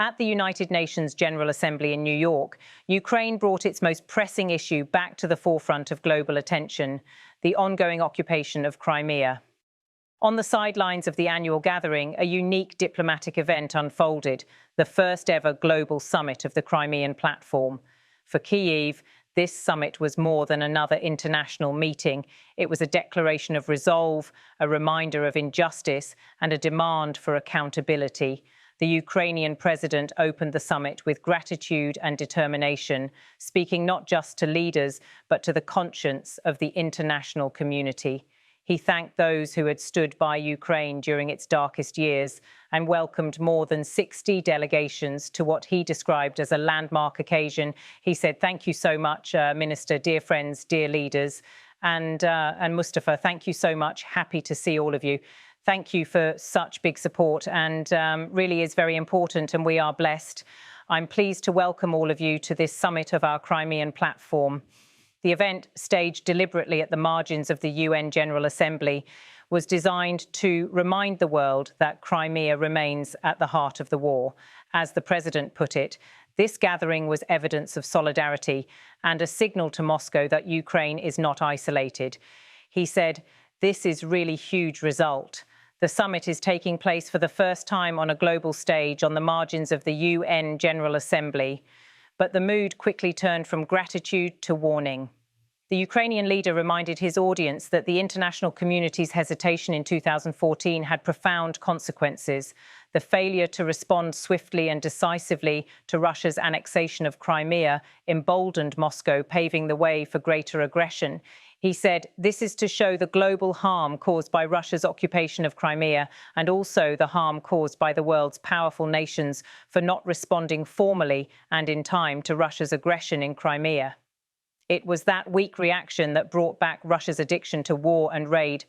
At the United Nations General Assembly in New York, Ukraine brought its most pressing issue back to the forefront of global attention: the ongoing occupation of Crimea. On the sidelines of the annual gathering, a unique diplomatic event unfolded, the first ever global summit of the Crimean platform. For Kyiv, this summit was more than another international meeting. It was a declaration of resolve, a reminder of injustice, and a demand for accountability. The Ukrainian president opened the summit with gratitude and determination, speaking not just to leaders, but to the conscience of the international community. He thanked those who had stood by Ukraine during its darkest years and welcomed more than 60 delegations to what he described as a landmark occasion. He said, "Thank you so much, Minister, dear friends, dear leaders." And Mustafa, thank you so much. Happy to see all of you. Thank you for such big support, and really is very important, and we are blessed. I'm pleased to welcome all of you to this summit of our Crimean platform. The event, staged deliberately at the margins of the UN General Assembly, was designed to remind the world that Crimea remains at the heart of the war. As the president put it, this gathering was evidence of solidarity and a signal to Moscow that Ukraine is not isolated. He said, "This is really huge result. The summit is taking place for the first time on a global stage on the margins of the UN General Assembly." But the mood quickly turned from gratitude to warning. The Ukrainian leader reminded his audience that the international community's hesitation in 2014 had profound consequences. The failure to respond swiftly and decisively to Russia's annexation of Crimea emboldened Moscow, paving the way for greater aggression. He said, "This is to show the global harm caused by Russia's occupation of Crimea and also the harm caused by the world's powerful nations for not responding formally and in time to Russia's aggression in Crimea." It was that weak reaction that brought back Russia's addiction to war and raid.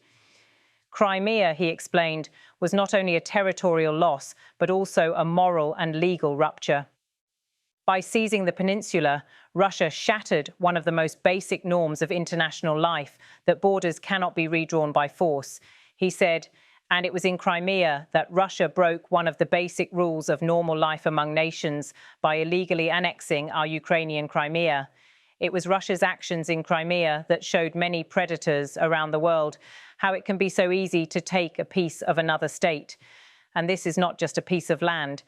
Crimea, he explained, was not only a territorial loss, but also a moral and legal rupture. By seizing the peninsula, Russia shattered one of the most basic norms of international life, that borders cannot be redrawn by force. He said, and it was in Crimea that Russia broke one of the basic rules of normal life among nations by illegally annexing our Ukrainian Crimea. It was Russia's actions in Crimea that showed many predators around the world how it can be so easy to take a piece of another state. And this is not just a piece of land,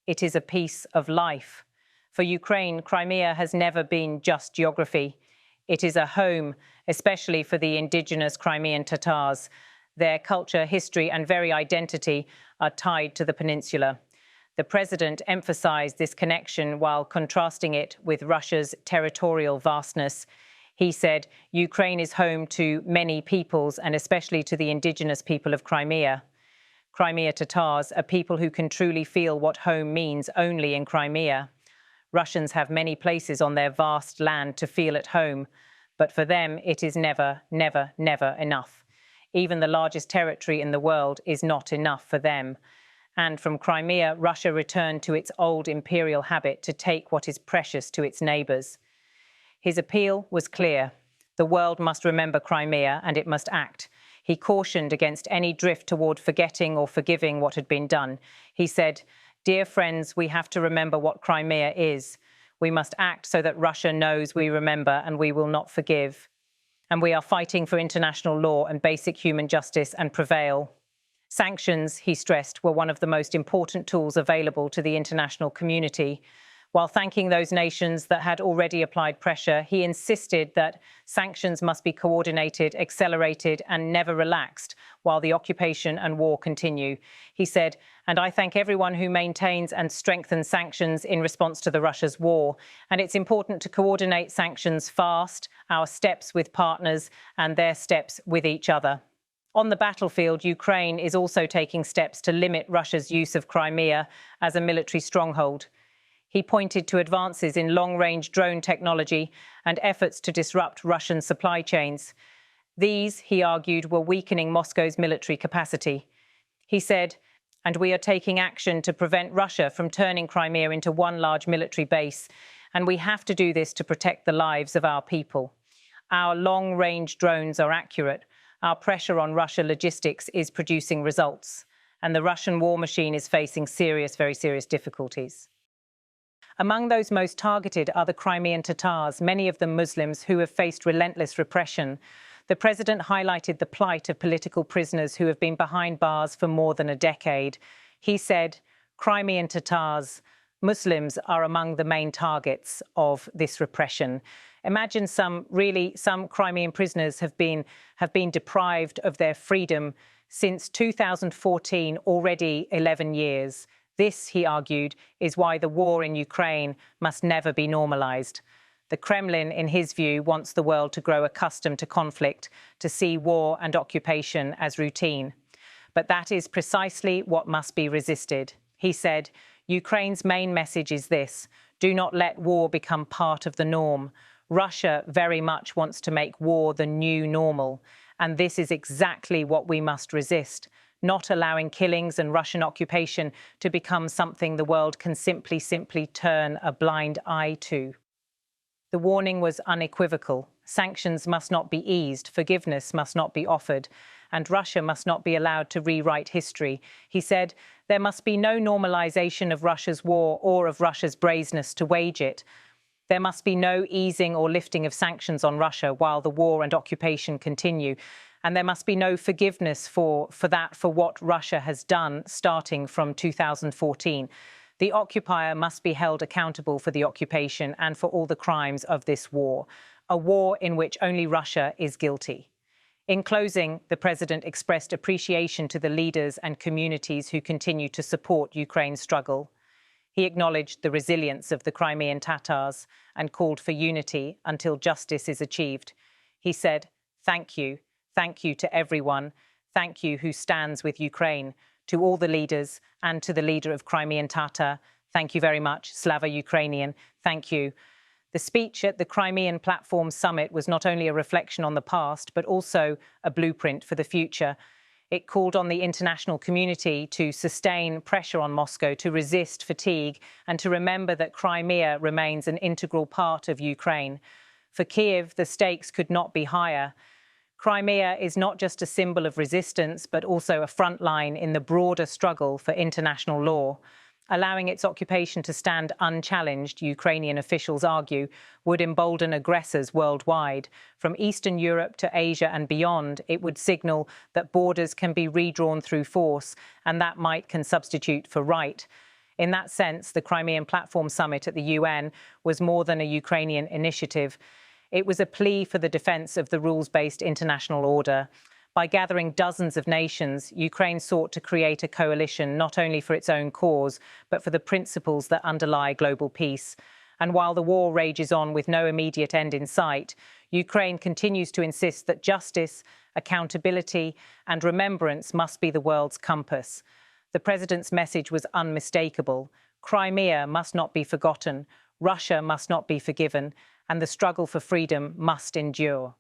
it is a piece of life. For Ukraine, Crimea has never been just geography. It is a home, especially for the indigenous Crimean Tatars. Their culture, history, and very identity are tied to the peninsula. The president emphasized this connection while contrasting it with Russia's territorial vastness. He said, "Ukraine is home to many peoples, and especially to the indigenous people of Crimea. Crimean Tatars are people who can truly feel what home means only in Crimea. Russians have many places on their vast land to feel at home, but for them it is never, never, never enough. Even the largest territory in the world is not enough for them." And from Crimea, Russia returned to its old imperial habit to take what is precious to its neighbours. His appeal was clear. The world must remember Crimea, and it must act. He cautioned against any drift toward forgetting or forgiving what had been done. He said, "Dear friends, we have to remember what Crimea is. We must act so that Russia knows we remember and we will not forgive. And we are fighting for international law and basic human justice and prevail." Sanctions, he stressed, were one of the most important tools available to the international community. While thanking those nations that had already applied pressure, he insisted that sanctions must be coordinated, accelerated, and never relaxed while the occupation and war continue. He said, "And I thank everyone who maintains and strengthens sanctions in response to the Russia's war. And it's important to coordinate sanctions fast, our steps with partners and their steps with each other." On the battlefield, Ukraine is also taking steps to limit Russia's use of Crimea as a military stronghold. He pointed to advances in long-range drone technology and efforts to disrupt Russian supply chains. These, he argued, were weakening Moscow's military capacity. He said, "And we are taking action to prevent Russia from turning Crimea into one large military base, and we have to do this to protect the lives of our people. Our long-range drones are accurate. Our pressure on Russia logistics is producing results, and the Russian war machine is facing serious, very serious difficulties." Among those most targeted are the Crimean Tatars, many of them Muslims who have faced relentless repression. The president highlighted the plight of political prisoners who have been behind bars for more than a decade. He said, Crimean Tatars, Muslims are among the main targets of this repression. Imagine some Crimean prisoners have been deprived of their freedom since 2014, already 11 years. This, he argued, is why the war in Ukraine must never be normalized. The Kremlin, in his view, wants the world to grow accustomed to conflict, to see war and occupation as routine. But that is precisely what must be resisted. He said, Ukraine's main message is this: do not let war become part of the norm. Russia very much wants to make war the new normal. And this is exactly what we must resist, not allowing killings and Russian occupation to become something the world can simply turn a blind eye to. The warning was unequivocal. Sanctions must not be eased, forgiveness must not be offered, and Russia must not be allowed to rewrite history. He said, there must be no normalization of Russia's war or of Russia's brazenness to wage it. There must be no easing or lifting of sanctions on Russia while the war and occupation continue. And there must be no forgiveness for what Russia has done starting from 2014. The occupier must be held accountable for the occupation and for all the crimes of this war, a war in which only Russia is guilty. In closing, the president expressed appreciation to the leaders and communities who continue to support Ukraine's struggle. He acknowledged the resilience of the Crimean Tatars and called for unity until justice is achieved. He said, thank you to everyone, thank you who stands with Ukraine, to all the leaders and to the leader of Crimean Tatar. Thank you very much, Slava Ukrainian, thank you. The speech at the Crimean Platform Summit was not only a reflection on the past, but also a blueprint for the future. It called on the international community to sustain pressure on Moscow, to resist fatigue, and to remember that Crimea remains an integral part of Ukraine. For Kyiv, the stakes could not be higher. Crimea is not just a symbol of resistance, but also a front line in the broader struggle for international law. Allowing its occupation to stand unchallenged, Ukrainian officials argue, would embolden aggressors worldwide. From Eastern Europe to Asia and beyond, it would signal that borders can be redrawn through force, and that might can substitute for right. In that sense, the Crimean Platform Summit at the UN was more than a Ukrainian initiative. It was a plea for the defense of the rules-based international order. By gathering dozens of nations, Ukraine sought to create a coalition not only for its own cause, but for the principles that underlie global peace. And while the war rages on with no immediate end in sight, Ukraine continues to insist that justice, accountability, and remembrance must be the world's compass. The president's message was unmistakable. Crimea must not be forgotten, Russia must not be forgiven, and the struggle for freedom must endure.